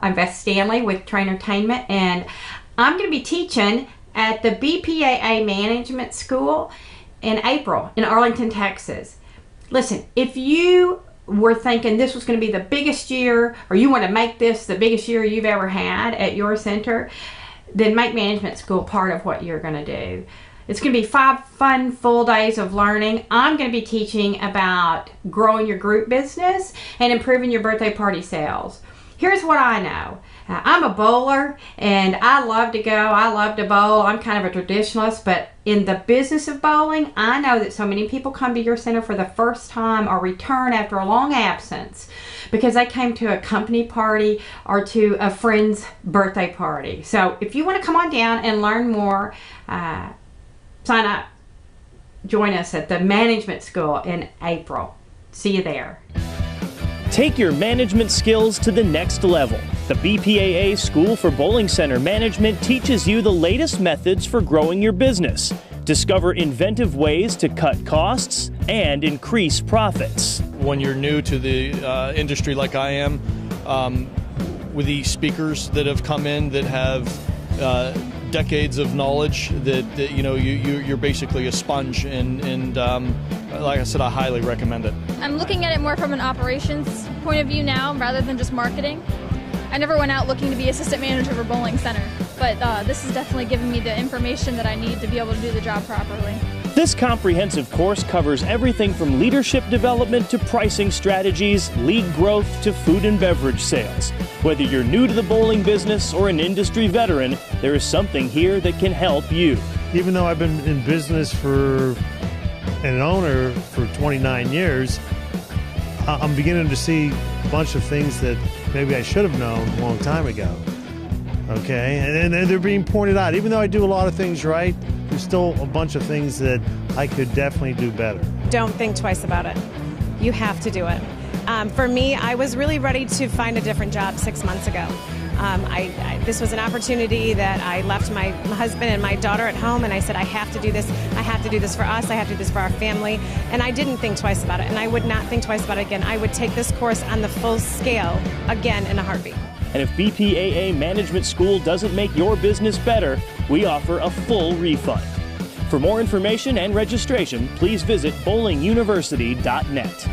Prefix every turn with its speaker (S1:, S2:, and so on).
S1: I'm Beth Standlee with TrainerTainment, and I'm going to be teaching at the BPAA Management School in April in Arlington, Texas. Listen, if you were thinking this was going to be the biggest year, or you want to make this the biggest year you've ever had at your center, then make management school part of what you're going to do. It's going to be 5 fun full days of learning. I'm going to be teaching about growing your group business and improving your birthday party sales. Here's what I know. I'm a bowler and I love to go. I love to bowl. I'm kind of a traditionalist, but in the business of bowling, I know that so many people come to your center for the first time or return after a long absence because they came to a company party or to a friend's birthday party. So if you want to come on down and learn more, sign up. Join us at the management school in April. See you there.
S2: Take your management skills to the next level. The BPAA School for Bowling Center Management teaches you the latest methods for growing your business. Discover inventive ways to cut costs and increase profits.
S3: When you're new to the industry like I am, with the speakers that have come in that have decades of knowledge, that you know you're basically a sponge, and like I said, I highly recommend it.
S4: I'm looking at it more from an operations point of view now rather than just marketing. I never went out looking to be assistant manager for Bowling Center, but this has definitely given me the information that I need to be able to do the job properly.
S2: This comprehensive course covers everything from leadership development to pricing strategies, league growth to food and beverage sales. Whether you're new to the bowling business or an industry veteran, there is something here that can help you.
S5: Even though I've been in business for an owner for 29 years, I'm beginning to see a bunch of things that maybe I should have known a long time ago. Okay, and they're being pointed out. Even though I do a lot of things right, there's still a bunch of things that I could definitely do better.
S6: Don't think twice about it. You have to do it. For me, I was really ready to find a different job 6 months ago. This was an opportunity that I left my husband and my daughter at home, and I said, I have to do this. I have to do this for us. I have to do this for our family. And I didn't think twice about it, and I would not think twice about it again. I would take this course on the full scale again in a heartbeat.
S2: And if BPAA Management School doesn't make your business better, we offer a full refund. For more information and registration, please visit bowlinguniversity.net.